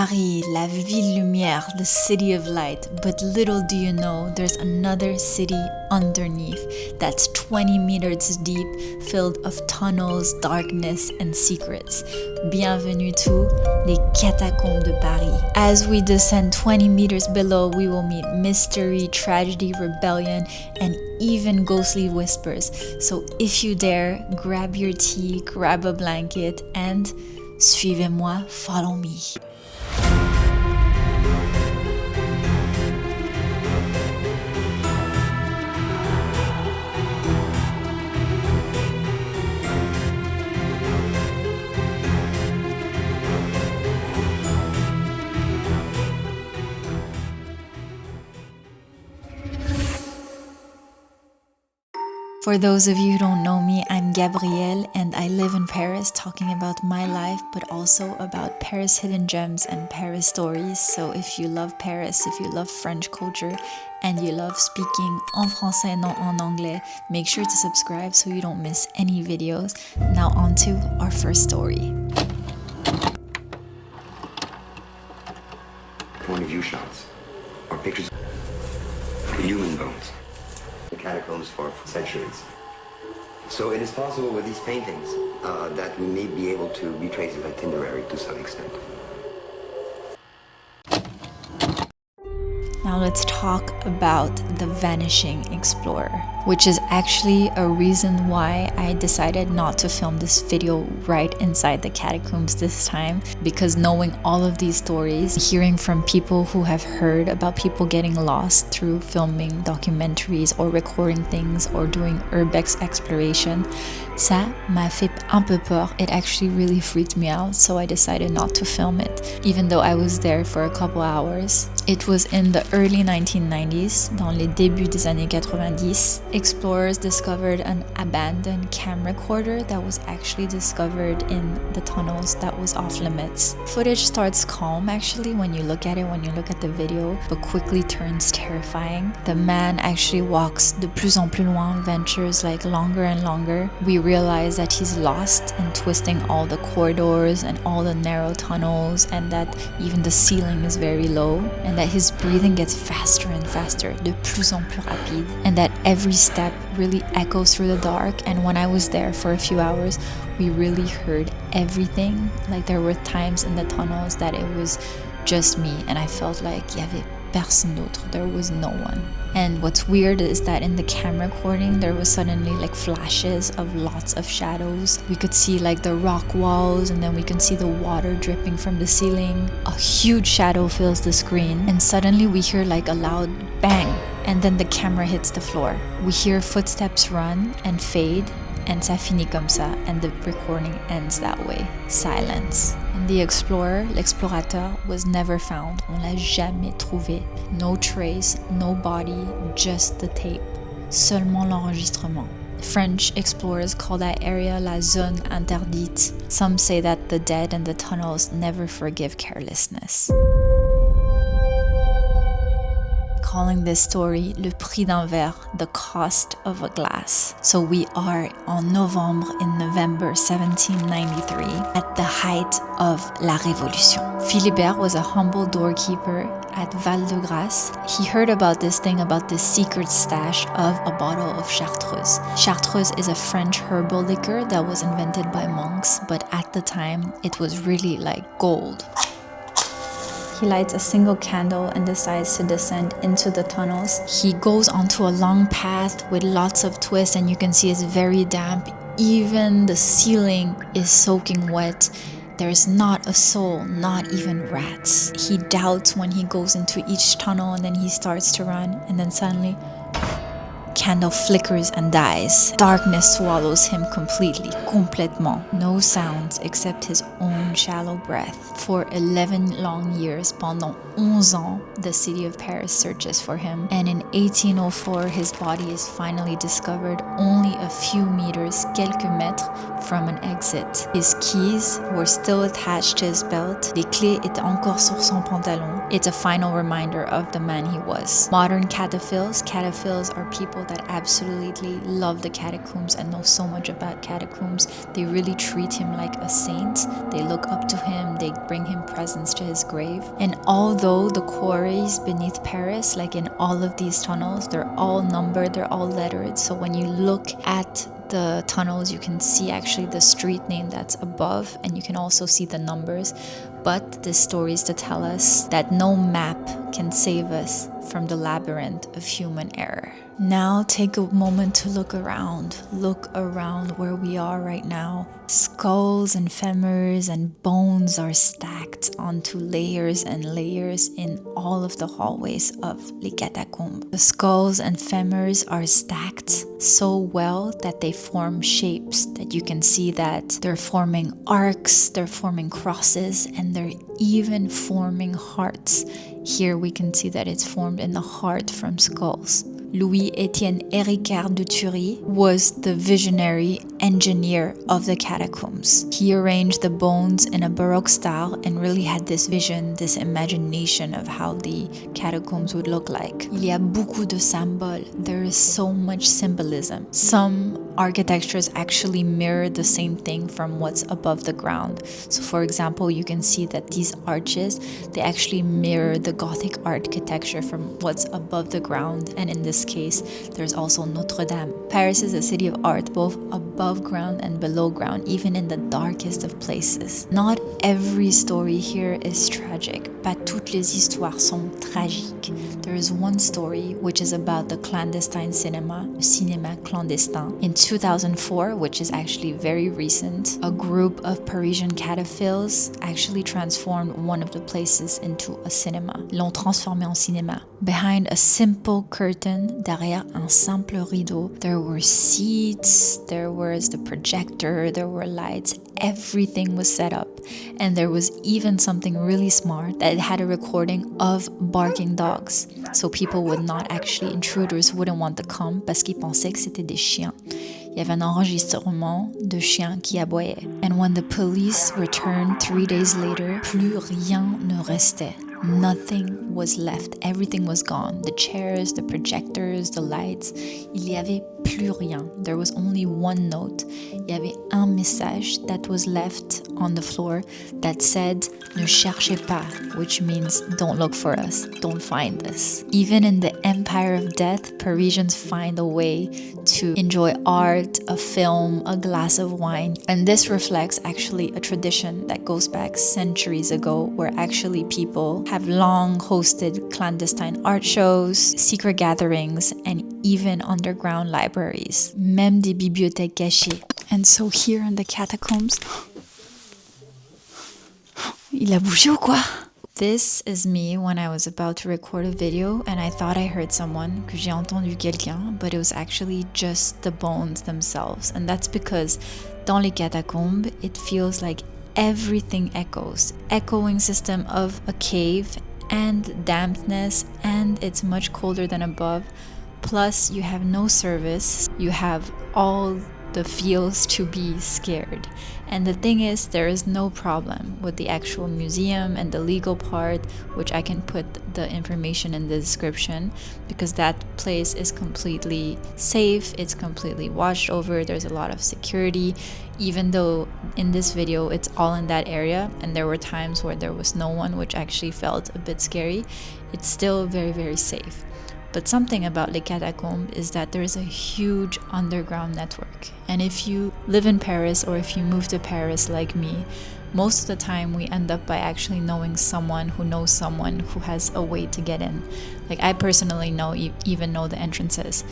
Paris, la ville lumière, the city of light. But little do you know, there's another city underneath that's 20 meters deep, filled of tunnels, darkness, and secrets. Bienvenue to les Catacombs de Paris. As we descend 20 meters below, we will meet mystery, tragedy, rebellion, and even ghostly whispers. So if you dare, grab your tea, grab a blanket, and suivez-moi, follow me. For those of you who don't know me, I'm Gabrielle and I live in Paris talking about my life, but also about Paris hidden gems and Paris stories. So if you love Paris, if you love French culture, and you love speaking en français, non en anglais, make sure to subscribe so you don't miss any videos. Now on to our first story. Point of view shots or pictures of human bones. The catacombs for centuries. So it is possible with these paintings that we may be able to retrace an itinerary to some extent. Now let's talk about the vanishing explorer, which is actually a reason why I decided not to film this video right inside the catacombs this time, because knowing all of these stories, hearing from people who have heard about people getting lost through filming documentaries or recording things or doing urbex exploration, ça m'a fait un peu peur. It actually really freaked me out, so I decided not to film it, even though I was there for a couple hours. It was in the early 1990s, dans les débuts des années 90, explorers discovered an abandoned camcorder that was actually discovered in the tunnels that was off limits. Footage starts calm actually when you look at it, when you look at the video, but quickly turns terrifying. The man actually walks de plus en plus loin, ventures like longer and longer. We realize that he's lost and twisting all the corridors and all the narrow tunnels, and that even the ceiling is very low, and that his breathing gets faster and faster, de plus en plus rapide, and that every step really echoes through the dark. And when I was there for a few hours, we really heard everything. Like there were times in the tunnels that it was just me, and I felt like y avait personne d'autre, there was no one. And what's weird is that in the camera recording, there was suddenly like flashes of lots of shadows. We could see like the rock walls, and then we can see the water dripping from the ceiling. A huge shadow fills the screen, and suddenly we hear like a loud bang, and then the camera hits the floor. We hear footsteps run and fade, and ça finit comme ça, and the recording ends that way. Silence. And the explorer, l'explorateur, was never found. On l'a jamais trouvé. No trace, no body, just the tape. Seulement l'enregistrement. French explorers call that area la zone interdite. Some say that the dead and the tunnels never forgive carelessness. Calling this story le prix d'un verre, the cost of a glass. So we are in November 1793, at the height of la Révolution. Philibert was a humble doorkeeper at Val-de-Grâce. He heard about this secret stash of a bottle of Chartreuse. Chartreuse is a French herbal liquor that was invented by monks, but at the time it was really like gold. He lights a single candle and decides to descend into the tunnels. He goes onto a long path with lots of twists, and you can see it's very damp. Even the ceiling is soaking wet. There's not a soul, not even rats. He doubts when he goes into each tunnel, and then he starts to run, and then suddenly candle flickers and dies. Darkness swallows him completely, complètement. No sounds except his own shallow breath. For 11 long years, pendant 11 ans, the city of Paris searches for him. And in 1804, his body is finally discovered only a few meters, quelques mètres, from an exit. His keys were still attached to his belt. Les clés étaient encore sur son pantalon. It's a final reminder of the man he was. Modern cataphiles are people that absolutely love the catacombs and know so much about catacombs. They really treat him like a saint. They look walk up to him, they bring him presents to his grave. And although the quarries beneath Paris, like in all of these tunnels, they're all numbered, they're all lettered. So when you look at the tunnels, you can see actually the street name that's above, and you can also see the numbers. But this story is to tell us that no map can save us from the labyrinth of human error. Now take a moment to look around where we are right now. Skulls and femurs and bones are stacked onto layers and layers in all of the hallways of Les Catacombs. The skulls and femurs are stacked so well that they form shapes that you can see that they're forming arcs, they're forming crosses, and they're even forming hearts. Here we can see that it's formed in the heart from skulls. Louis-Étienne Héricard de Thury was the visionary engineer of the catacombs. He arranged the bones in a Baroque style and really had this vision, this imagination of how the catacombs would look like. Il y a beaucoup de symboles. There is so much symbolism. Some architectures actually mirror the same thing from what's above the ground. So for example, you can see that these arches, they actually mirror the Gothic architecture from what's above the ground, and in this case, there's also Notre Dame. Paris is a city of art, both above ground and below ground, even in the darkest of places. Not every story here is tragic, pas toutes les histoires sont tragiques. There is one story which is about the clandestine cinema, le cinéma clandestin. In 2004, which is actually very recent, a group of Parisian Cataphiles actually transformed one of the places into a cinema. L'ont transformé en cinéma. Behind a simple curtain, derrière un simple rideau, there were seats, there was the projector, there were lights, everything was set up. And there was even something really smart that it had a recording of barking dogs. So people would not actually, intruders wouldn't want to come parce qu'ils pensaient que c'était des chiens. Il y avait un enregistrement de chiens qui aboyaient. And when the police returned 3 days later, plus rien ne restait. Nothing was left. Everything was gone. The chairs, the projectors, the lights. Il y avait plus rien. There was only one note. Il y avait un message that was left on the floor that said, "Ne cherchez pas," which means don't look for us, don't find us. Even in the empire of death, Parisians find a way to enjoy art, a film, a glass of wine. And this reflects actually a tradition that goes back centuries ago, where actually people have long hosted clandestine art shows, secret gatherings, and even underground libraries. Même des bibliothèques cachées. And so here in the catacombs... Il a bougé ou quoi? This is me when I was about to record a video and I thought I heard someone, que j'ai entendu quelqu'un, but it was actually just the bones themselves. And that's because dans les catacombes, it feels like everything echoes. Echoing system of a cave and dampness, and it's much colder than above. Plus, you have no service. You have all the feels to be scared. And the thing is, there is no problem with the actual museum and the legal part, which I can put the information in the description, because that place is completely safe, it's completely watched over, there's a lot of security. Even though in this video it's all in that area and there were times where there was no one, which actually felt a bit scary, it's still very, very safe. But something about Les Catacombs is that there is a huge underground network. And if you live in Paris or if you move to Paris like me, most of the time we end up by actually knowing someone who knows someone who has a way to get in. Like I personally even know the entrances.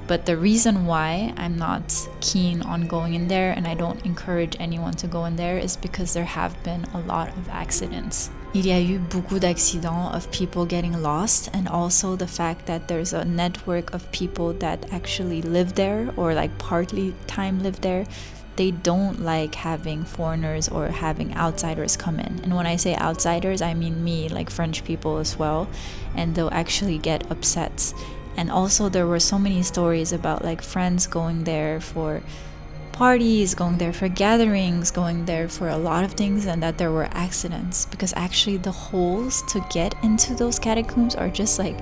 But the reason why I'm not keen on going in there and I don't encourage anyone to go in there is because there have been a lot of accidents. Il y a eu beaucoup d'accidents of people getting lost, and also the fact that there's a network of people that actually live there or like partly time live there. They don't like having foreigners or having outsiders come in. And when I say outsiders, I mean me, like French people as well, and they'll actually get upset. And also there were so many stories about like friends going there for parties, going there for gatherings, going there for a lot of things, and that there were accidents, because actually the holes to get into those catacombs are just like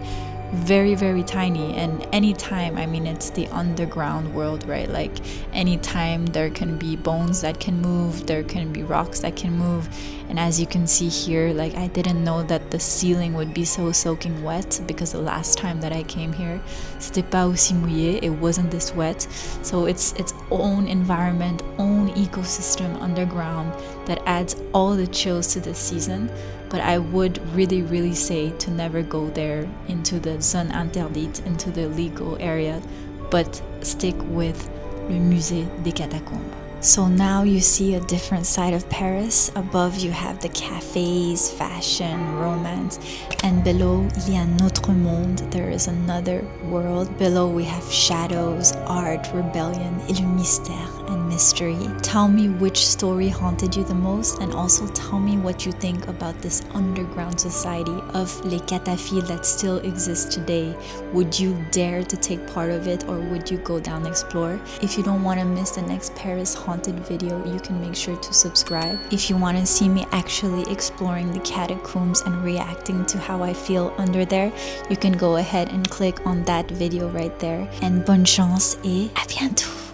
very, very tiny. And anytime, I mean, it's the underground world, right? Like anytime there can be bones that can move, there can be rocks that can move. And as you can see here, like I didn't know that the ceiling would be so soaking wet, because the last time that I came here, c'était pas aussi mouillé, it wasn't this wet. So it's its own environment, own ecosystem underground that adds all the chills to this season. But I would really say to never go there into the zone interdite, into the illegal area, but stick with le musée des catacombes. So now you see a different side of Paris. Above you have the cafes, fashion, romance, and below il y a un autre monde. There is another world. Below we have shadows, art, rebellion, et le mystère and mystery. Tell me which story haunted you the most, and also tell me what you think about this underground society of les Cataphiles that still exists today. Would you dare to take part of it, or would you go down and explore? If you don't want to miss the next Paris haunted video, you can make sure to subscribe. If you want to see me actually exploring the catacombs and reacting to how I feel under there, you can go ahead and click on that video right there. And bonne chance et à bientôt!